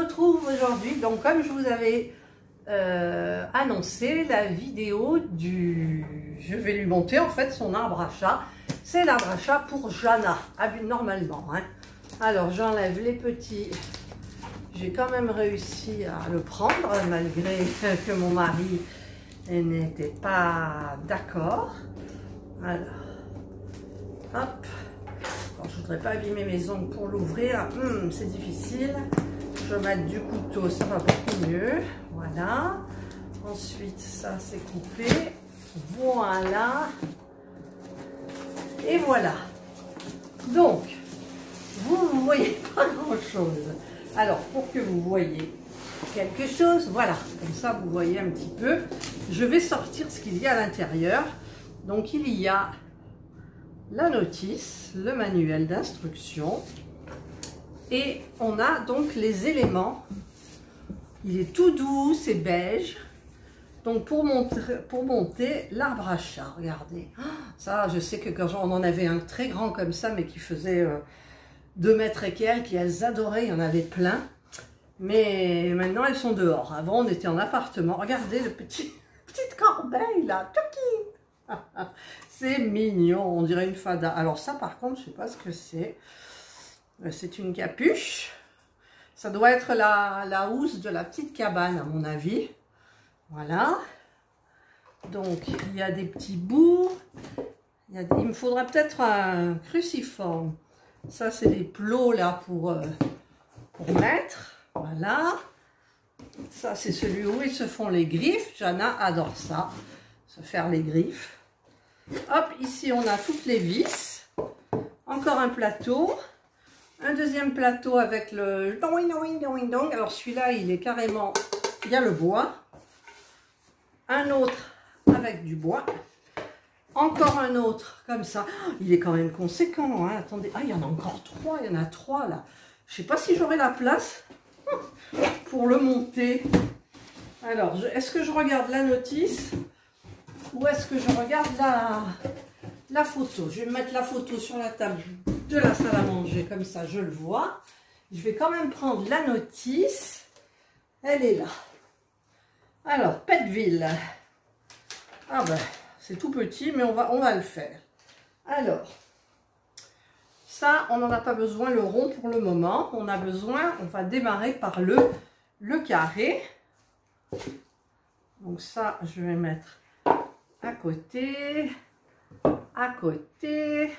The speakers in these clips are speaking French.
retrouve aujourd'hui, donc comme je vous avais annoncé, la vidéo du... Je vais lui monter en fait son arbre à chat. C'est l'arbre à chat pour Jana, normalement. Hein. Alors j'enlève les petits... J'ai quand même réussi à le prendre, malgré que mon mari n'était pas d'accord. Alors, hop. Alors, je ne voudrais pas abîmer mes ongles pour l'ouvrir. C'est difficile. Je vais mettre du couteau, ça va beaucoup mieux. Voilà. Ensuite, ça c'est coupé. Voilà. Et voilà. Donc, vous ne voyez pas grand-chose. Alors, pour que vous voyez quelque chose, voilà. Comme ça, vous voyez un petit peu. Je vais sortir ce qu'il y a à l'intérieur. Donc, il y a la notice, le manuel d'instruction. Et on a donc les éléments. Il est tout doux, c'est beige. Donc pour monter l'arbre à chat, regardez. Ça, je sais que quand on en avait un très grand comme ça, mais qui faisait 2 mètres et quelques, elles adoraient, il y en avait plein. Mais maintenant, elles sont dehors. Avant, on était en appartement. Regardez le petite corbeille là, Tuki. C'est mignon, on dirait une fada. Alors ça, par contre, je ne sais pas ce que c'est. C'est une capuche. Ça doit être la housse de la petite cabane, à mon avis. Voilà. Donc, il y a des petits bouts. Il me faudra peut-être un cruciforme. Ça, c'est des plots là pour mettre. Voilà. Ça, c'est celui où ils se font les griffes. Jana adore ça, se faire les griffes. Hop, ici, on a toutes les vis. Encore un plateau. Un deuxième plateau avec le... Alors, celui-là, il est carrément... Il y a le bois. Un autre avec du bois. Encore un autre comme ça. Il est quand même conséquent. Hein. Attendez. Ah, il y en a encore 3. Il y en a 3 là. Je ne sais pas si j'aurai la place pour le monter. Alors, est-ce que je regarde la notice ou est-ce que je regarde la photo? Je vais mettre la photo sur la table de la salle à manger. Comme ça, je le vois. Je vais quand même prendre la notice. Elle est là. Alors, Petville. Ah ben, c'est tout petit, mais on va le faire. Alors, ça, on n'en a pas besoin, le rond pour le moment. On a besoin, on va démarrer par le carré. Donc ça, je vais mettre à côté, à côté,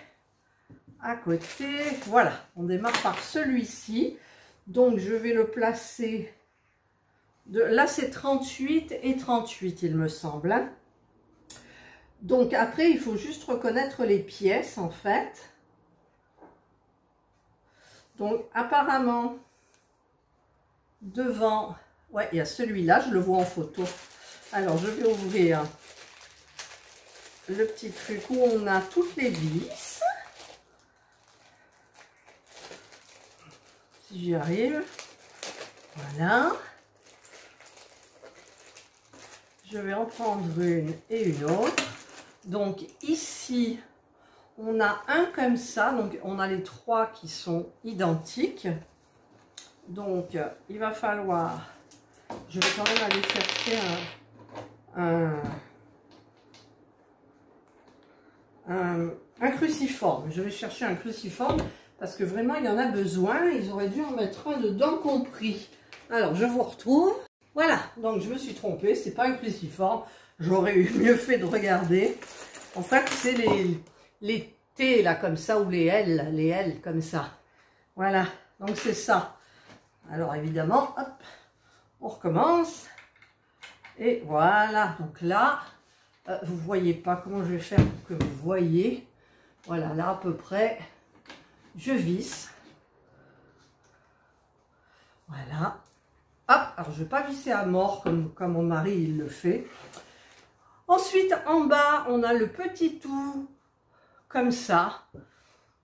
à côté. Voilà, on démarre par celui-ci. Donc, je vais le placer... Là, c'est 38 et 38, il me semble. Hein. Donc, après, il faut juste reconnaître les pièces, en fait. Donc, apparemment, devant... Ouais, il y a celui-là, je le vois en photo. Alors, je vais ouvrir le petit truc où on a toutes les vis. Si j'y arrive. Voilà. Je vais en prendre une et une autre. Donc ici, on a un comme ça. Donc on a les 3 qui sont identiques. Donc il va falloir... Je vais quand même aller chercher un cruciforme. Je vais chercher un cruciforme parce que vraiment il y en a besoin. Ils auraient dû en mettre un dedans compris. Alors je vous retrouve. Voilà, donc je me suis trompée, c'est pas un cruciforme, j'aurais eu mieux fait de regarder. En fait, c'est les T là comme ça, ou les L comme ça. Voilà, donc c'est ça. Alors évidemment, hop, on recommence. Et voilà, donc là, vous voyez pas comment je vais faire pour que vous voyez. Voilà, là à peu près, je visse. Voilà. Hop, alors je ne vais pas visser à mort comme mon mari il le fait. Ensuite, en bas, on a le petit tout comme ça.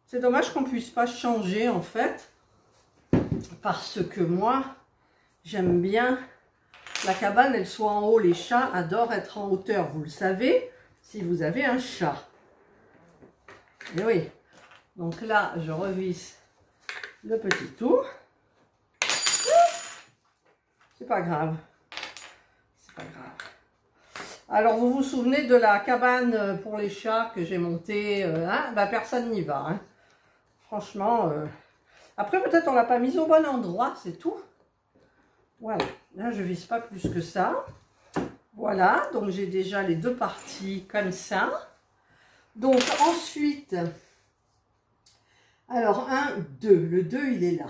C'est dommage qu'on ne puisse pas changer en fait. Parce que moi, j'aime bien la cabane, elle soit en haut. Les chats adorent être en hauteur, vous le savez, si vous avez un chat. Et oui, donc là, je revisse le petit tout. C'est pas grave. C'est pas grave. Alors, vous vous souvenez de la cabane pour les chats que j'ai montée, hein? Bah, personne n'y va, hein. Franchement, après peut-être on l'a pas mise au bon endroit, c'est tout. Voilà, là je vise pas plus que ça. Voilà, donc j'ai déjà les deux parties comme ça. Donc ensuite, alors 1, 2, le 2 il est là.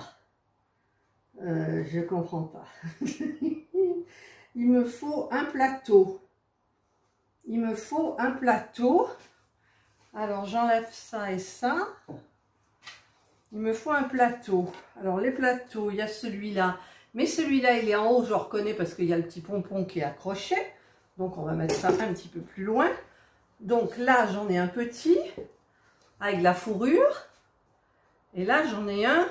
Je comprends pas. Il me faut un plateau. Il me faut un plateau. Alors j'enlève ça et ça. Il me faut un plateau. Alors les plateaux, il y a celui-là. Mais celui-là, il est en haut, je le reconnais parce qu'il y a le petit pompon qui est accroché. Donc on va mettre ça un petit peu plus loin. Donc là, j'en ai un petit avec la fourrure. Et là, j'en ai un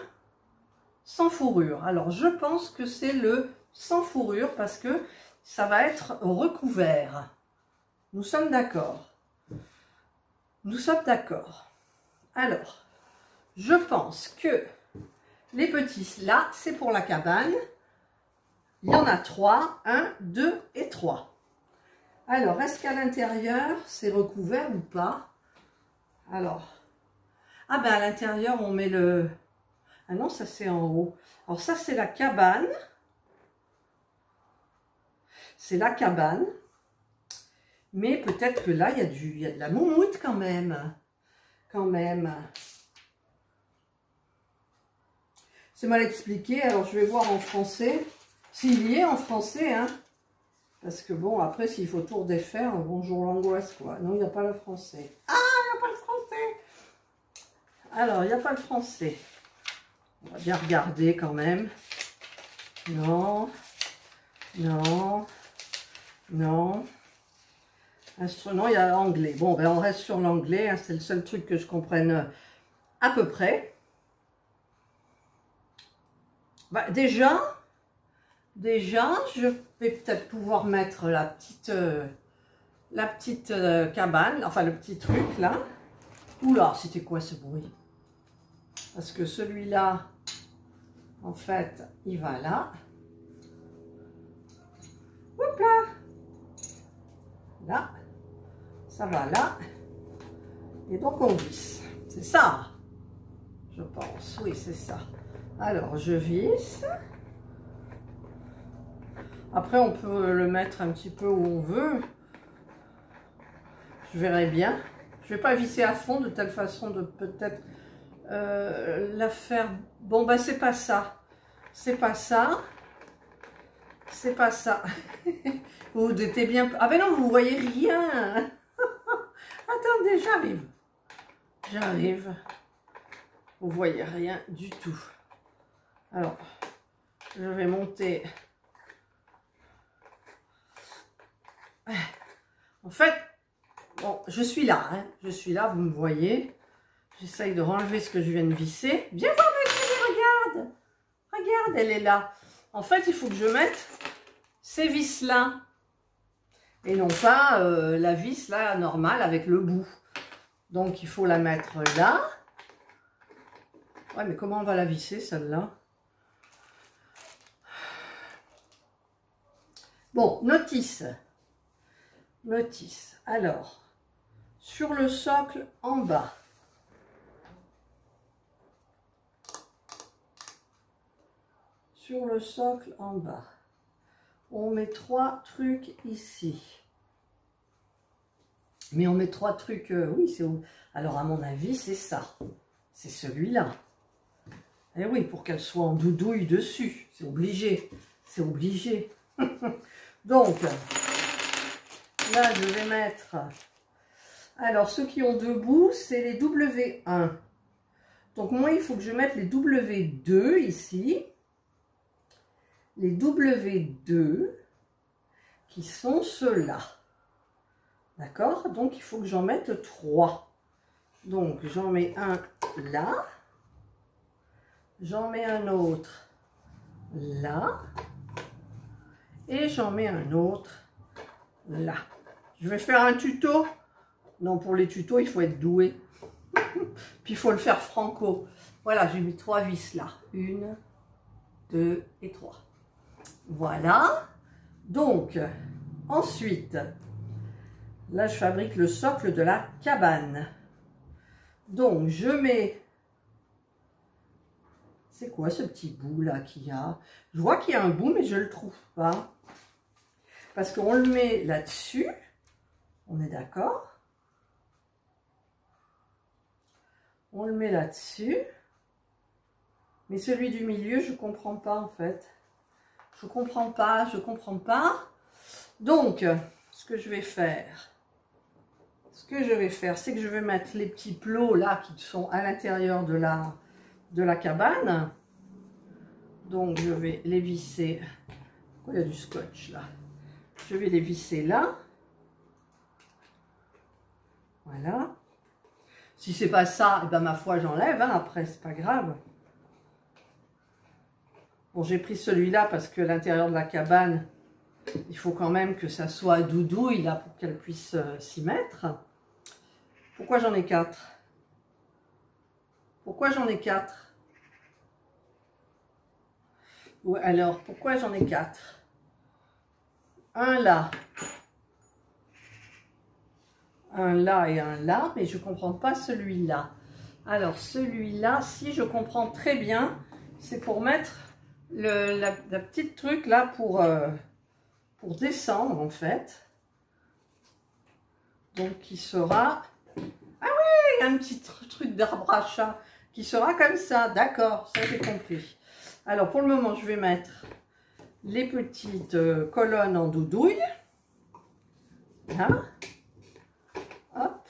sans fourrure. Alors je pense que c'est le sans fourrure parce que ça va être recouvert. Nous sommes d'accord. Nous sommes d'accord. Alors, je pense que les petits, là, c'est pour la cabane. Il y en a 3, 1, 2 et 3. Alors, est-ce qu'à l'intérieur, c'est recouvert ou pas? Alors, ah ben à l'intérieur, on met le... Ah non, ça c'est en haut. Alors ça, c'est la cabane. C'est la cabane. Mais peut-être que là, il y a de la moumoute quand même. Quand même. C'est mal expliqué, alors je vais voir en français. S'il y est en français, hein. Parce que bon, après, s'il faut tout redéfaire, bonjour l'angoisse, quoi. Non, il n'y a pas le français. Ah, il n'y a pas le français. Alors, il n'y a pas le français. On va bien regarder quand même. Non. Non. Non. Non, il y a l'anglais. Bon, ben on reste sur l'anglais. Hein, c'est le seul truc que je comprenne à peu près. Bah, déjà, je vais peut-être pouvoir mettre la petite cabane, enfin le petit truc là. Oula, c'était quoi ce bruit? Parce que celui-là, en fait, il va là. Hop là. Là. Ça va là. Et donc on visse. C'est ça, je pense. Oui, c'est ça. Alors, je visse. Après, on peut le mettre un petit peu où on veut. Je verrai bien. Je ne vais pas visser à fond de telle façon de peut-être la faire... Bon, bah, c'est pas ça. C'est pas ça. C'est pas ça. Vous étiez bien... Ah ben non, vous voyez rien. Attendez, j'arrive. J'arrive. Vous voyez rien du tout. Alors, je vais monter. En fait, bon, je suis là, hein. Je suis là, vous me voyez. J'essaye de renlever ce que je viens de visser. Viens voir, regarde. Regarde, elle est là. En fait, il faut que je mette ces vis-là. Et non pas la vis là, normale, avec le bout. Donc, il faut la mettre là. Ouais, mais comment on va la visser, celle-là? Bon, notice. Notice. Alors, sur le socle en bas. Sur le socle en bas. On met 3 trucs ici. Mais on met 3 trucs... oui, c'est... Alors, à mon avis, c'est ça. C'est celui-là. Et oui, pour qu'elle soit en doudouille dessus. C'est obligé. C'est obligé. Donc, là, je vais mettre... Alors, ceux qui ont 2 bouts, c'est les W1. Donc, moi, il faut que je mette les W2 ici. Les W2 qui sont ceux-là. D'accord? Donc, il faut que j'en mette 3. Donc, j'en mets un là. J'en mets un autre là. Et j'en mets un autre là. Je vais faire un tuto. Non, pour les tutos, il faut être doué. Puis, il faut le faire franco. Voilà, j'ai mis 3 vis là. 1, 2 et 3. Voilà. Donc, ensuite, là, je fabrique le socle de la cabane. Donc, je mets... C'est quoi ce petit bout là qu'il y a? Je vois qu'il y a un bout, mais je ne le trouve pas. Parce qu'on le met là-dessus. On est d'accord? On le met là-dessus. Mais celui du milieu, je ne comprends pas en fait. Je ne comprends pas, je ne comprends pas. Donc, ce que je vais faire, c'est que je vais mettre les petits plots là qui sont à l'intérieur de la cabane. Donc, je vais les visser. Pourquoi il y a du scotch là? Je vais les visser là. Voilà. Si c'est pas ça, eh ben, ma foi, j'enlève. Hein, après, c'est pas grave. Bon, j'ai pris celui-là parce que l'intérieur de la cabane, il faut quand même que ça soit doudouille là pour qu'elle puisse s'y mettre. Pourquoi j'en ai 4? Pourquoi j'en ai 4? Ou alors, pourquoi j'en ai 4? Un là. Un là et un là, mais je ne comprends pas celui-là. Alors, celui-là, si je comprends très bien, c'est pour mettre la petite truc là pour descendre en fait. Donc, qui sera... Ah oui, il y a un petit truc d'arbre à chat qui sera comme ça. D'accord, ça j'ai compris. Alors, pour le moment, je vais mettre les petites colonnes en doudouille. Là. Hop.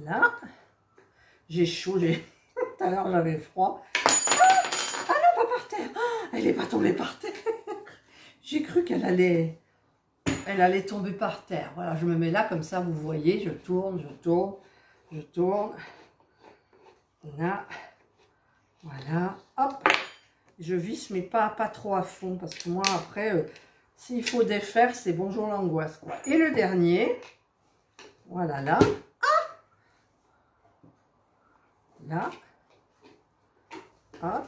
Là. J'ai chaud, tout à l'heure j'avais froid. Ah non, pas par terre. Ah, elle n'est pas tombée par terre. J'ai cru qu'elle allait tomber par terre. Voilà, je me mets là comme ça, vous voyez, je tourne, je tourne, je tourne. Là. Voilà, hop. Je visse, mais pas trop à fond, parce que moi, après, s'il faut défaire, c'est bonjour l'angoisse, quoi. Et le dernier, voilà, là. Ah! Là. Hop.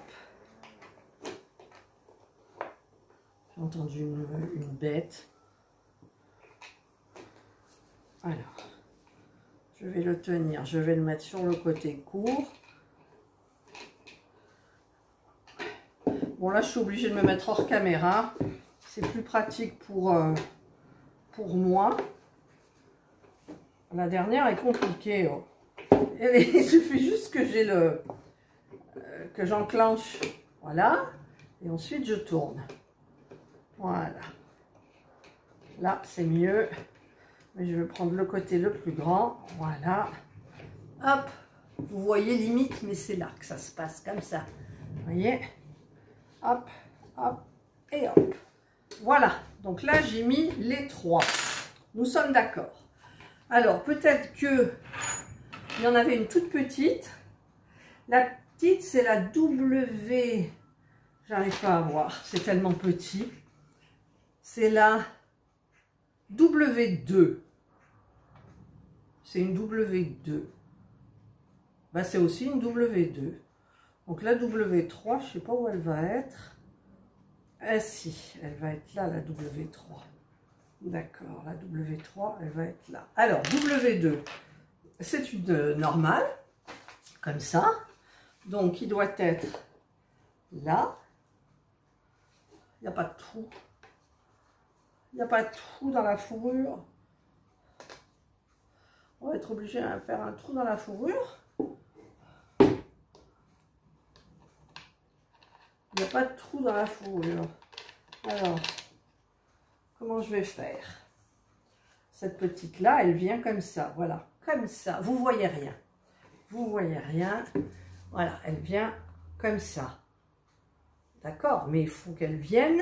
J'ai entendu une bête. Alors, je vais le tenir, je vais le mettre sur le côté court. Bon, là, je suis obligée de me mettre hors caméra. C'est plus pratique pour moi. La dernière est compliquée. Oh. Il suffit juste que j'ai que j'enclenche. Voilà. Et ensuite, je tourne. Voilà. Là, c'est mieux. Mais je vais prendre le côté le plus grand. Voilà. Hop. Vous voyez limite, mais c'est là que ça se passe comme ça. Vous voyez? Hop, hop et hop. Voilà. Donc là, j'ai mis les 3. Nous sommes d'accord. Alors, peut-être que il y en avait une toute petite. La petite, c'est la W. J'arrive pas à voir. C'est tellement petit. C'est la W2. C'est une W2. Bah, c'est aussi une W2. Donc la W3, je ne sais pas où elle va être. Ah si, elle va être là, la W3. D'accord, la W3, elle va être là. Alors, W2, c'est une normale, comme ça. Donc, il doit être là. Il n'y a pas de trou. Il n'y a pas de trou dans la fourrure. On va être obligé de faire un trou dans la fourrure. Il n'y a pas de trou dans la fourrure. Alors, comment je vais faire? Cette petite-là, elle vient comme ça. Voilà, comme ça. Vous voyez rien. Vous voyez rien. Voilà, elle vient comme ça. D'accord? Mais il faut qu'elle vienne.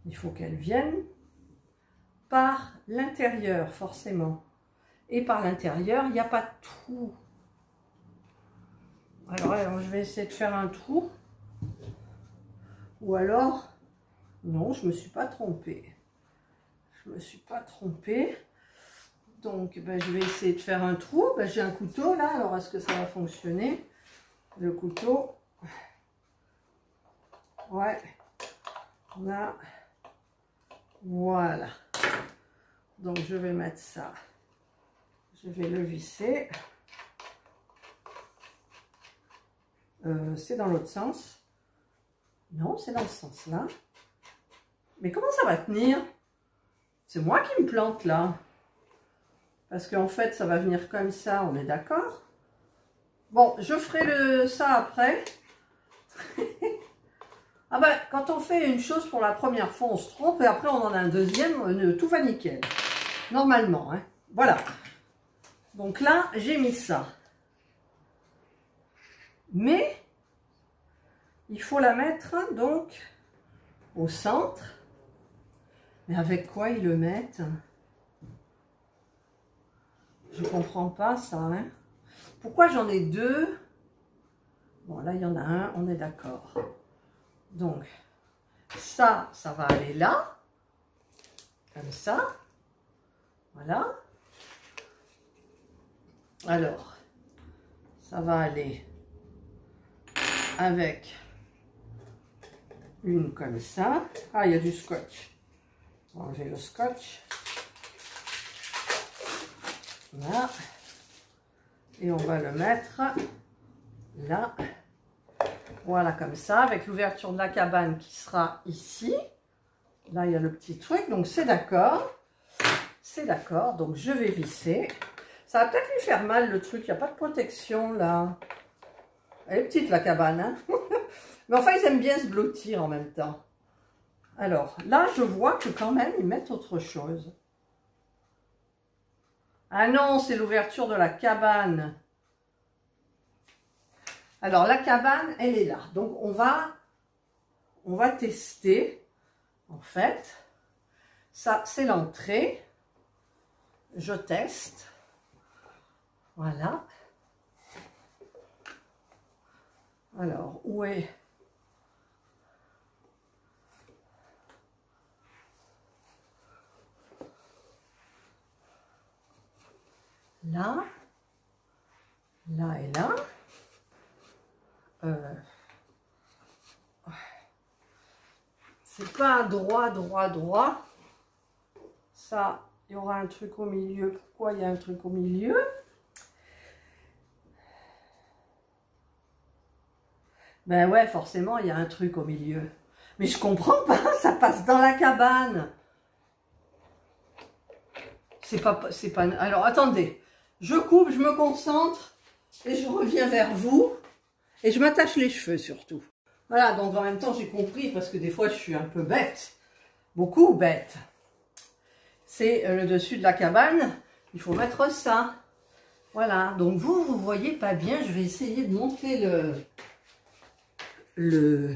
Il faut qu'elle vienne par l'intérieur, forcément. Et par l'intérieur, il n'y a pas de trou. Alors, je vais essayer de faire un trou. Ou alors, non, je ne me suis pas trompée. Je ne me suis pas trompée. Donc, ben, je vais essayer de faire un trou. Ben, j'ai un couteau là, alors est-ce que ça va fonctionner? le couteau. Ouais. Là. Voilà. Donc je vais mettre ça. Je vais le visser. C'est dans l'autre sens. Non, c'est dans ce sens-là. Mais comment ça va tenir? C'est moi qui me plante là. Parce qu'en fait, ça va venir comme ça, on est d'accord? Bon, je ferai ça après. Ah ben, quand on fait une chose pour la première fois, on se trompe. Et après, on en a un deuxième, tout va nickel. Normalement, hein. Voilà. Donc là, j'ai mis ça. Mais, il faut la mettre, donc, au centre. Mais avec quoi ils le mettent? Je comprends pas ça, hein. Pourquoi j'en ai deux? Bon, là, il y en a un, on est d'accord. Donc, ça va aller là. Comme ça. Voilà. Alors, ça va aller avec une comme ça. Ah, il y a du scotch. On va enlever le scotch. Là. Et on va le mettre là. Voilà, comme ça, avec l'ouverture de la cabane qui sera ici. Là, il y a le petit truc, donc c'est d'accord. C'est d'accord, donc je vais visser. Ça va peut-être lui faire mal, le truc. Il n'y a pas de protection, là. Elle est petite, la cabane, hein. Mais enfin, ils aiment bien se blottir en même temps. Alors, là, je vois que quand même, ils mettent autre chose. Ah non, c'est l'ouverture de la cabane. Alors, la cabane, elle est là. Donc, on va tester, en fait. Ça, c'est l'entrée. Je teste. Voilà. Alors, où est... Là. Là et là. C'est pas droit. Ça, il y aura un truc au milieu. Pourquoi il y a un truc au milieu? Ben ouais, forcément, il y a un truc au milieu. Mais je comprends pas, ça passe dans la cabane. C'est pas... Alors, attendez. Je coupe, je me concentre et je reviens vers vous. Et je m'attache les cheveux surtout. Voilà, donc en même temps, j'ai compris parce que des fois, je suis un peu bête. Beaucoup bête. C'est le dessus de la cabane. Il faut mettre ça. Voilà, donc vous voyez pas bien. Je vais essayer de monter le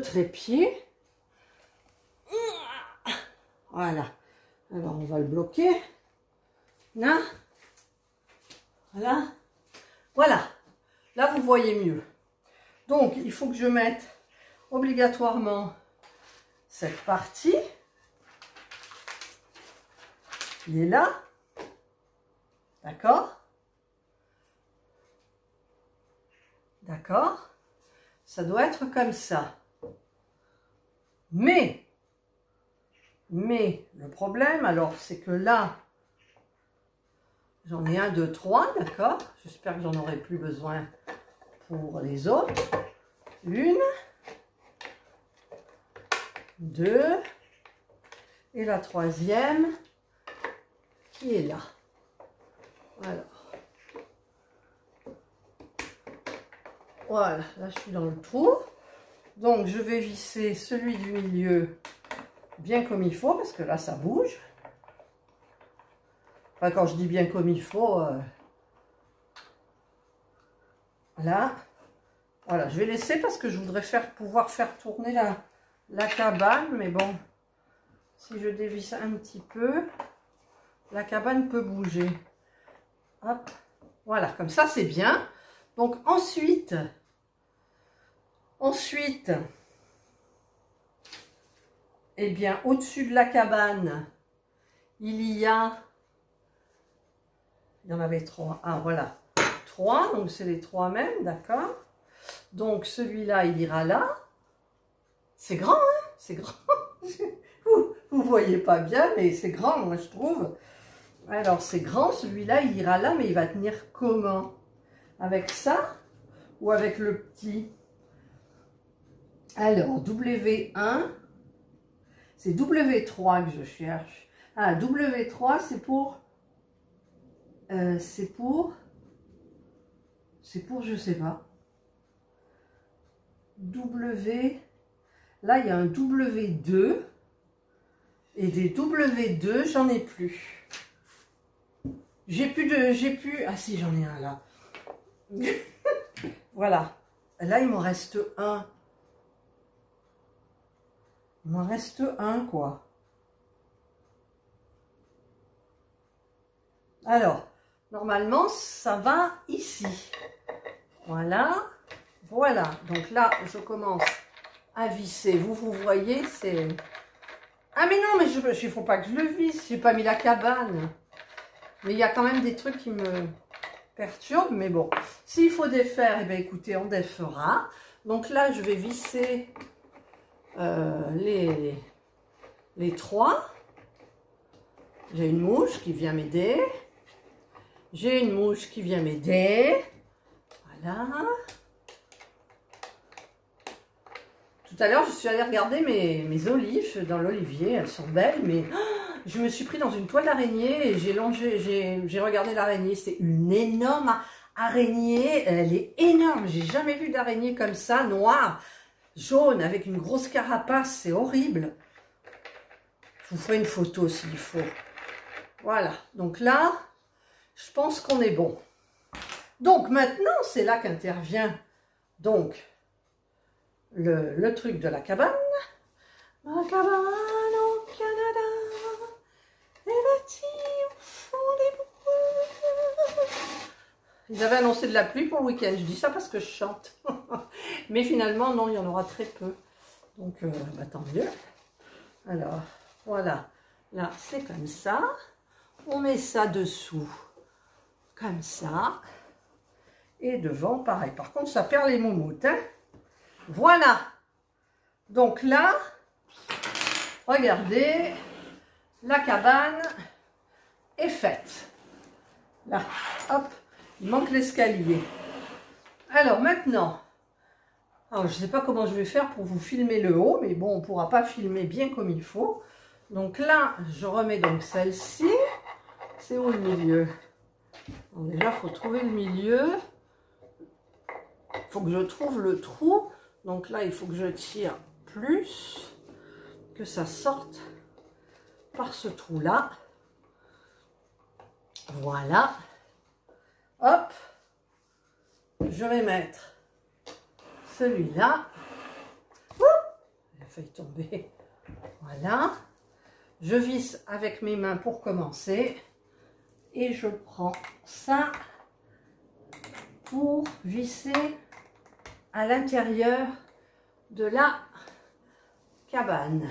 trépied. Voilà. Alors, on va le bloquer. Là. Voilà. Voilà. Là, vous voyez mieux. Donc, il faut que je mette obligatoirement cette partie. Il est là. D'accord? D'accord? Ça doit être comme ça. Mais le problème, alors, c'est que là, j'en ai 1, 2, 3, d'accord? J'espère que j'en aurai plus besoin pour les autres. 1, 2, et la troisième qui est là. Alors, voilà, là je suis dans le trou. Donc je vais visser celui du milieu bien comme il faut, parce que là ça bouge. Enfin, quand je dis bien comme il faut, là, voilà, je vais laisser parce que je voudrais pouvoir faire tourner la cabane, mais bon, si je dévisse un petit peu, la cabane peut bouger. Hop, voilà, comme ça c'est bien. Donc ensuite, eh bien, au-dessus de la cabane, il y en avait 3. Ah, voilà. 3, donc c'est les 3 mêmes, d'accord? Donc celui-là, il ira là. C'est grand, hein? C'est grand. Vous voyez pas bien, mais c'est grand, moi je trouve. Alors c'est grand, celui-là, il ira là, mais il va tenir comment? Avec ça ou avec le petit? Alors, W1, c'est W3 que je cherche. Ah, W3, c'est pour, je sais pas. W, là, il y a un W2, et des W2, j'en ai plus. Ah si, j'en ai un là. Voilà. Là, il m'en reste un. Il m'en reste un, quoi. Alors, normalement, ça va ici. Voilà. Voilà. Donc là, je commence à visser. Vous voyez, c'est... Ah, mais non, mais il ne faut pas que je le visse. J'ai pas mis la cabane. Mais il y a quand même des trucs qui me perturbent. Mais bon, s'il faut défaire, eh bien, écoutez, on défera. Donc là, je vais visser... les 3. J'ai une mouche qui vient m'aider. J'ai une mouche qui vient m'aider. Voilà. Tout à l'heure, je suis allée regarder mes olives dans l'olivier. Elles sont belles, mais je me suis pris dans une toile d'araignée et j'ai regardé l'araignée. C'est une énorme araignée. Elle est énorme. J'ai jamais vu d'araignée comme ça, noire. Jaune avec une grosse carapace, c'est horrible. Je vous ferai une photo s'il faut. Voilà, donc là, je pense qu'on est bon. Donc maintenant, c'est là qu'intervient donc le truc de la cabane. Ma cabane au Canada est bâtie au fond des bois. Ils avaient annoncé de la pluie pour le week-end. Je dis ça parce que je chante. Mais finalement, non, il y en aura très peu. Donc, bah, tant mieux. Alors, voilà. Là, c'est comme ça. On met ça dessous. Comme ça. Et devant, pareil. Par contre, ça perd les moumoutes. Hein. Voilà. Donc là, regardez. La cabane est faite. Là, hop. Il manque l'escalier. Alors maintenant, je ne sais pas comment je vais faire pour vous filmer le haut, mais bon, on ne pourra pas filmer bien comme il faut. Donc là, je remets donc celle-ci. C'est où le milieu? Donc déjà, il faut trouver le milieu. Il faut que je trouve le trou. Donc là, il faut que je tire plus, que ça sorte par ce trou-là. Voilà. Hop, je vais mettre celui-là. Il a failli tomber. Voilà. Je visse avec mes mains pour commencer. Et je prends ça pour visser à l'intérieur de la cabane.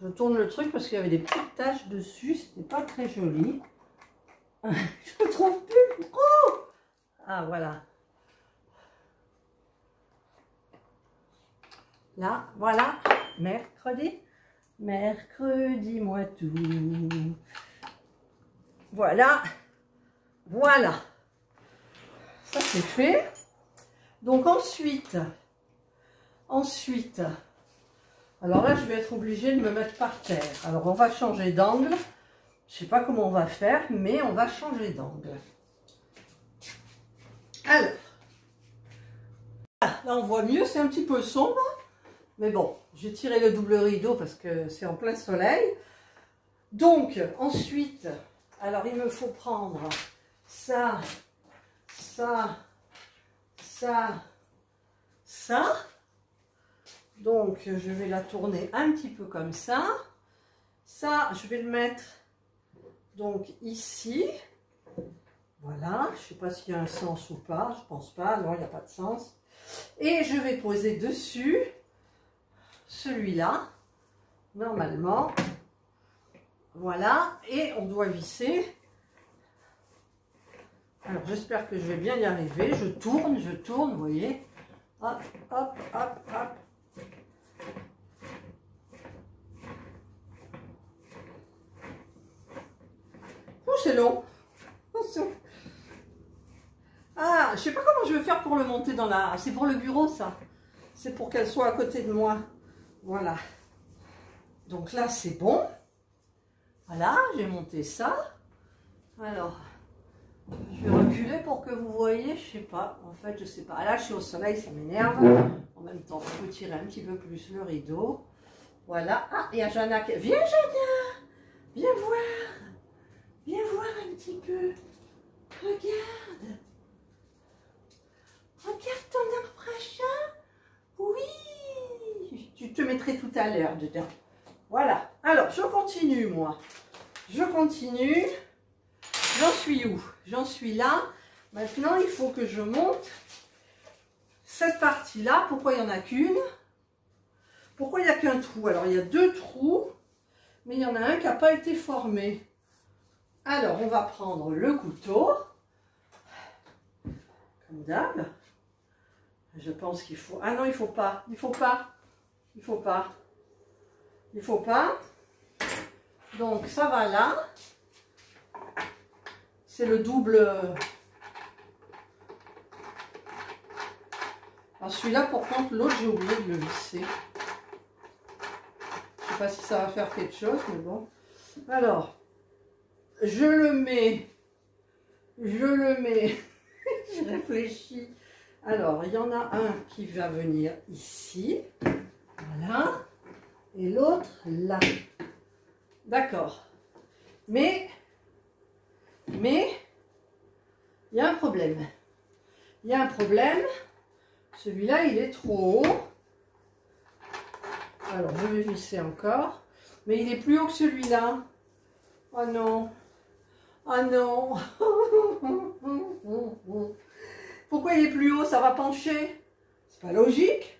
Je tourne le truc parce qu'il y avait des petites taches dessus. C'était pas très joli. Je ne trouve plus. Oh! Ah, voilà. Là, voilà. Mercredi. Mercredi, moi tout. Voilà. Voilà. Ça, c'est fait. Donc, ensuite, alors là, je vais être obligée de me mettre par terre. Alors, on va changer d'angle. Je ne sais pas comment on va faire, mais on va changer d'angle. Alors, là on voit mieux, c'est un petit peu sombre, mais bon, j'ai tiré le double rideau parce que c'est en plein soleil. Donc, ensuite, alors il me faut prendre ça, ça, ça, ça. Donc, je vais la tourner un petit peu comme ça. Ça, je vais le mettre donc ici. Voilà, je ne sais pas s'il y a un sens ou pas, je pense pas, non, il n'y a pas de sens. Et je vais poser dessus celui-là, normalement. Voilà, et on doit visser Alors j'espère que je vais bien y arriver. Je tourne, vous voyez. Hop, hop, hop, hop. Oh, c'est long. Ah, je sais pas comment je vais faire pour le monter dans la... C'est pour le bureau, ça. C'est pour qu'elle soit à côté de moi. Voilà. Donc là, c'est bon. Voilà, j'ai monté ça. Alors, je vais reculer pour que vous voyez. Je sais pas. En fait, je sais pas. Là, je suis au soleil, ça m'énerve. En même temps, il faut tirer un petit peu plus le rideau. Voilà. Ah, il y a Jana qui... Viens, Jana. Viens voir. Viens voir un petit peu. Regarde. Regarde ton arbre à chat. Oui. Tu te mettrai tout à l'heure dedans. Voilà. Alors, je continue, moi. Je continue. J'en suis où? J'en suis là. Maintenant, il faut que je monte cette partie-là. Pourquoi il n'y en a qu'une? Pourquoi il n'y a qu'un trou? Alors, il y a deux trous, mais il y en a un qui n'a pas été formé. Alors, on va prendre le couteau. Comme d'hab. Je pense qu'il faut... Ah non, il ne faut pas. Il ne faut pas. Il ne faut pas. Il ne faut pas. Donc, ça va là. C'est le double... Alors, celui-là, par contre, l'autre, j'ai oublié de le visser. Je ne sais pas si ça va faire quelque chose, mais bon. Alors, je le mets. Je réfléchis. Alors, il y en a un qui va venir ici. Voilà. Et l'autre là. D'accord. Mais, il y a un problème. Il y a un problème. Celui-là, il est trop haut. Alors, je vais visser encore. Mais il est plus haut que celui-là. Oh non. Oh non. Pourquoi il est plus haut? Ça va pencher. C'est pas logique.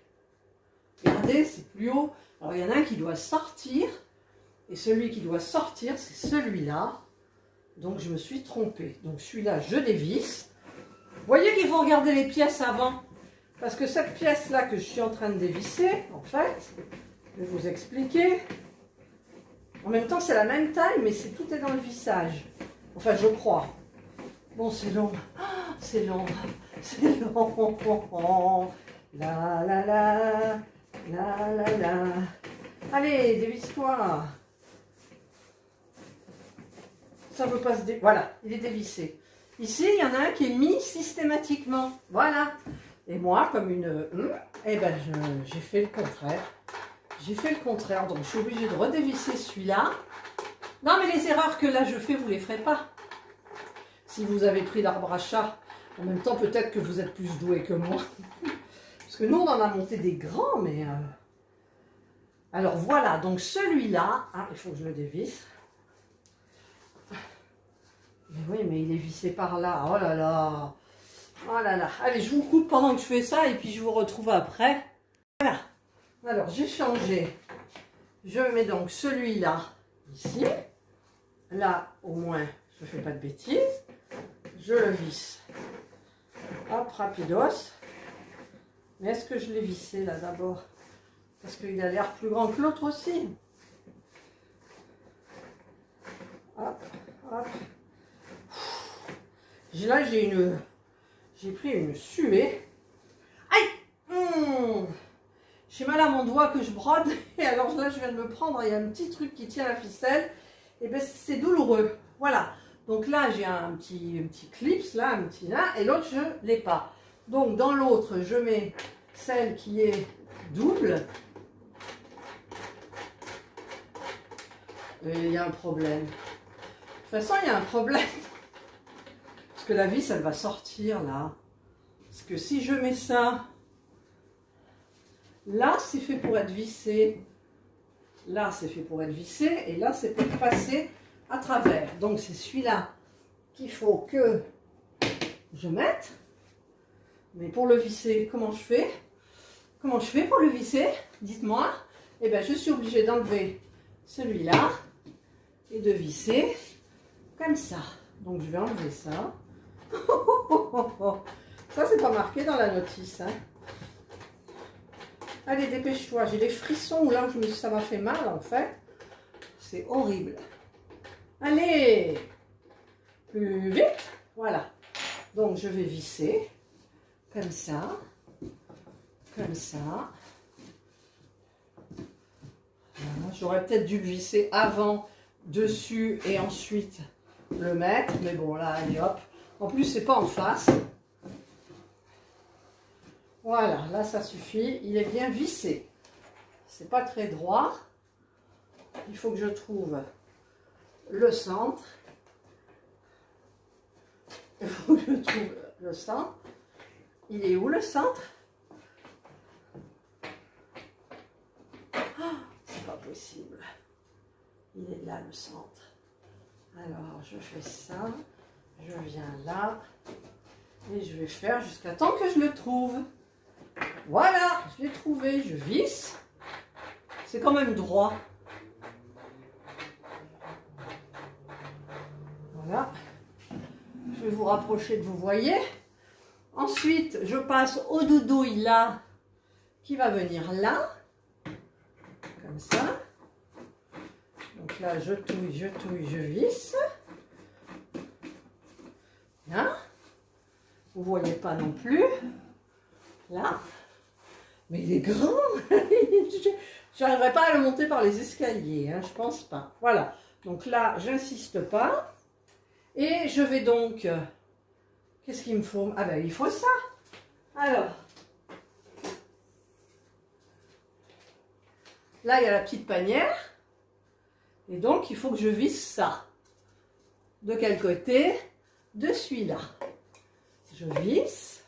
Regardez, c'est plus haut. Alors, il y en a un qui doit sortir. Et celui qui doit sortir, c'est celui-là. Donc, je me suis trompée. Donc, celui-là, je dévisse. Vous voyez qu'il faut regarder les pièces avant. Parce que cette pièce-là que je suis en train de dévisser, en fait, je vais vous expliquer. En même temps, c'est la même taille, mais tout est dans le vissage. Enfin, je crois. Bon, c'est long. Ah, c'est long. C'est long. La la la. La la la. Allez, dévisse-toi. Ça ne veut pas se dé... Voilà, il est dévissé. Ici, il y en a un qui est mis systématiquement. Voilà. Et moi, comme une... eh ben, j'ai fait le contraire. J'ai fait le contraire. Donc, je suis obligée de redévisser celui-là. Non, mais les erreurs que là, je fais, vous ne les ferez pas. Si vous avez pris l'arbre à chat, en même temps, peut-être que vous êtes plus doué que moi. Parce que nous, on en a monté des grands, mais... Alors, voilà. Donc, celui-là... Ah, il faut que je le dévisse. Mais oui, mais il est vissé par là. Oh là là. Oh là là. Allez, je vous coupe pendant que je fais ça et puis je vous retrouve après. Voilà. Alors, j'ai changé. Je mets donc celui-là ici. Là, au moins, je ne fais pas de bêtises. Je le visse. Hop, rapidos. Mais est-ce que je l'ai vissé là d'abord? Parce qu'il a l'air plus grand que l'autre aussi. Hop, hop. Là, j'ai pris une suée. Aïe! J'ai mal à mon doigt que je brode. Et alors là, je viens de me prendre. Il y a un petit truc qui tient la ficelle. Et bien, c'est douloureux. Voilà. Donc là, j'ai un petit clips, là, un petit là. Et l'autre, je ne l'ai pas. Donc, dans l'autre, je mets celle qui est double. Et il y a un problème. De toute façon, il y a un problème. Parce que la vis, elle va sortir là. Parce que si je mets ça, là, c'est fait pour être vissé. Là, c'est fait pour être vissé. Et là, c'est pour passer à travers. Donc, c'est celui-là qu'il faut que je mette. Mais pour le visser, comment je fais? Comment je fais pour le visser? Dites-moi. Eh bien, je suis obligée d'enlever celui-là et de visser comme ça. Donc, je vais enlever ça. Ça, c'est pas marqué dans la notice. Hein. Allez, dépêche-toi. J'ai des frissons là où ça m'a fait mal, en fait. C'est horrible. Allez, plus vite. Voilà. Donc, je vais visser. Comme ça. Comme ça. Voilà. J'aurais peut-être dû le visser avant, dessus et ensuite le mettre. Mais bon, là, allez hop. En plus, c'est pas en face. Voilà, là, ça suffit. Il est bien vissé. C'est pas très droit. Il faut que je trouve le centre. Il faut que je trouve le centre. Il est où le centre? Oh, c'est pas possible. Il est là le centre. Alors, je fais ça. Je viens là. Et je vais faire jusqu'à temps que je le trouve. Voilà, je l'ai trouvé. Je visse. C'est quand même droit. Voilà. Je vais vous rapprocher de vous voyez. Ensuite, je passe au doudouille là, qui va venir là. Comme ça. Donc là, je touille, je visse. Là. Vous ne voyez pas non plus. Là. Mais il est grand. Je n'arriverai pas à le monter par les escaliers. Hein, je pense pas. Voilà. Donc là, j'insiste pas. Et je vais donc... Qu'est-ce qu'il me faut? Ah ben, il faut ça. Alors. Là, il y a la petite panière. Et donc, il faut que je visse ça. De quel côté? De celui-là. Je visse.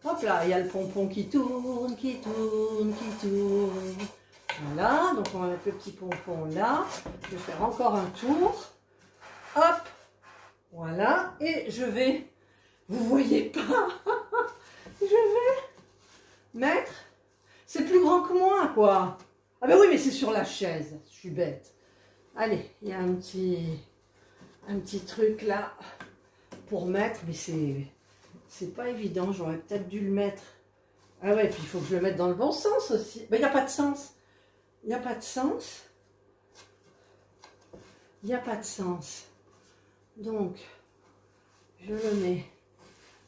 Hop là, il y a le pompon qui tourne, qui tourne, qui tourne. Voilà, donc on va mettre le petit pompon là. Je vais faire encore un tour. Hop, voilà. Et je vais, vous voyez pas, je vais mettre, c'est plus grand que moi quoi. Ah ben oui, mais c'est sur la chaise, je suis bête. Allez, il y a un petit truc là pour mettre, mais c'est pas évident, j'aurais peut-être dû le mettre. Ah ouais, puis il faut que je le mette dans le bon sens aussi. Ben il n'y a pas de sens. Il n'y a pas de sens. Il n'y a pas de sens. Donc, je le mets.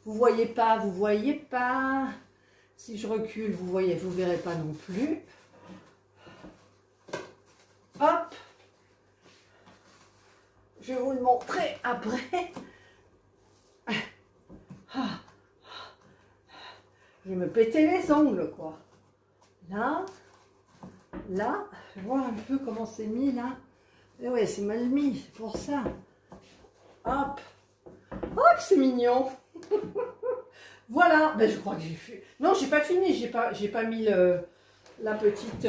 Vous voyez pas, vous voyez pas. Si je recule, vous voyez, vous verrez pas non plus. Hop. Je vais vous le montrer après. Je vais me péter les ongles, quoi. Là, là, je vois un peu comment c'est mis, là. Et ouais, c'est mal mis, c'est pour ça. Hop. Oh, que c'est mignon. Voilà. Ben, je crois que j'ai fait... Non, j'ai pas fini, j'ai pas mis la petite...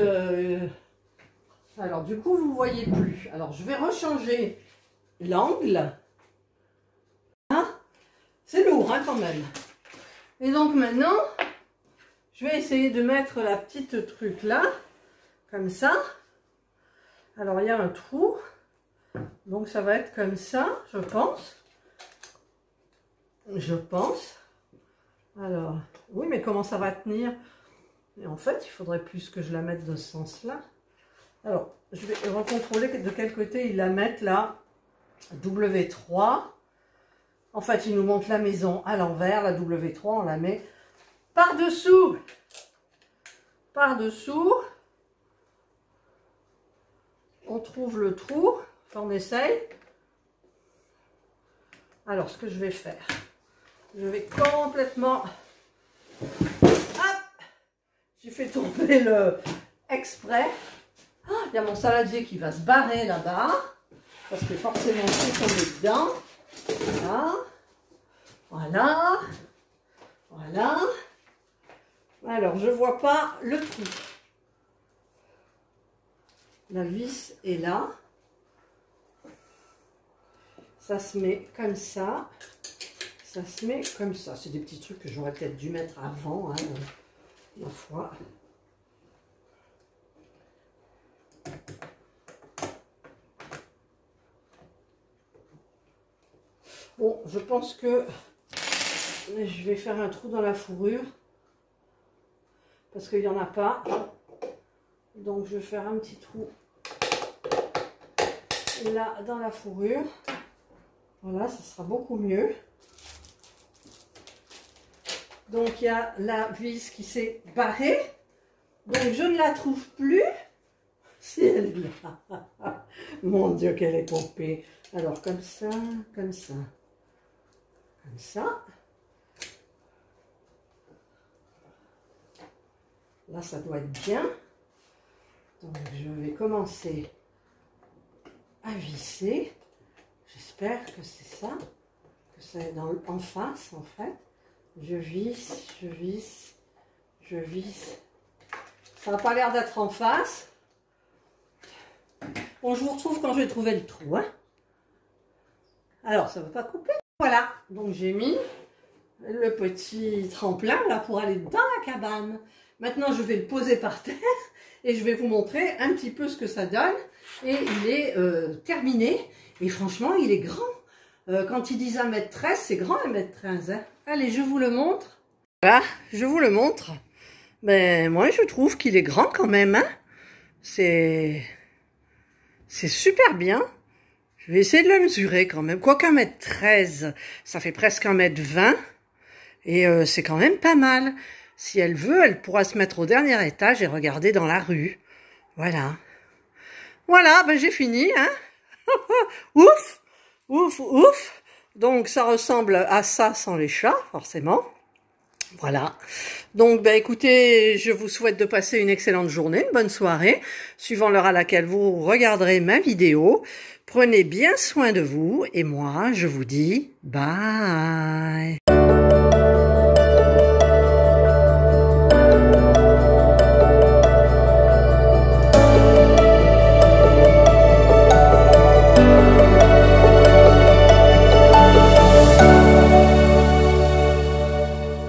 Alors, du coup, vous voyez plus. Alors, je vais rechanger l'angle. Hein? C'est lourd, hein, quand même. Et donc, maintenant... Je vais essayer de mettre la petite truc là, comme ça. Alors, il y a un trou. Donc, ça va être comme ça, je pense. Je pense. Alors, oui, mais comment ça va tenir? Et en fait, il faudrait plus que je la mette de ce sens-là. Alors, je vais recontrôler de quel côté ils la mettent là. W3. En fait, ils nous montrent la maison à l'envers. La W3, on la met... Par-dessous, on trouve le trou, enfin on essaye. Alors ce que je vais faire, je vais complètement, hop, j'ai fait tomber le exprès. Ah, il y a mon saladier qui va se barrer là-bas, parce que forcément c'est tombé dedans. Voilà, voilà, voilà. Alors, je ne vois pas le trou. La vis est là. Ça se met comme ça. Ça se met comme ça. C'est des petits trucs que j'aurais peut-être dû mettre avant, hein, ma foi. Bon, je pense que je vais faire un trou dans la fourrure. Parce qu'il n'y en a pas. Donc je vais faire un petit trou là dans la fourrure. Voilà, ça sera beaucoup mieux. Donc il y a la vis qui s'est barrée. Donc je ne la trouve plus. Si elle est là. Mon Dieu, qu'elle est pompée. Alors comme ça, comme ça, comme ça. Là, ça doit être bien. Donc je vais commencer à visser. J'espère que c'est ça. Que ça est en face en fait. Je visse, je visse, je visse. Ça n'a pas l'air d'être en face. Bon, je vous retrouve quand je vais trouver le trou. Hein. Alors, ça ne va pas couper. Voilà, donc j'ai mis le petit tremplin là pour aller dans la cabane. Maintenant, je vais le poser par terre et je vais vous montrer un petit peu ce que ça donne. Et il est terminé. Et franchement, il est grand. Quand ils disent 1,13 m, c'est grand 1,13 m. Hein. Allez, je vous le montre. Voilà, je vous le montre. Ben, moi, je trouve qu'il est grand quand même. Hein. C'est super bien. Je vais essayer de le mesurer quand même. Quoique 1,13 m, ça fait presque 1,20 m. Et c'est quand même pas mal. Si elle veut, elle pourra se mettre au dernier étage et regarder dans la rue. Voilà. Voilà, ben j'ai fini. Hein. Ouf, ouf, ouf. Donc ça ressemble à ça sans les chats, forcément. Voilà. Donc, ben, écoutez, je vous souhaite de passer une excellente journée, une bonne soirée, suivant l'heure à laquelle vous regarderez ma vidéo. Prenez bien soin de vous et moi, je vous dis bye.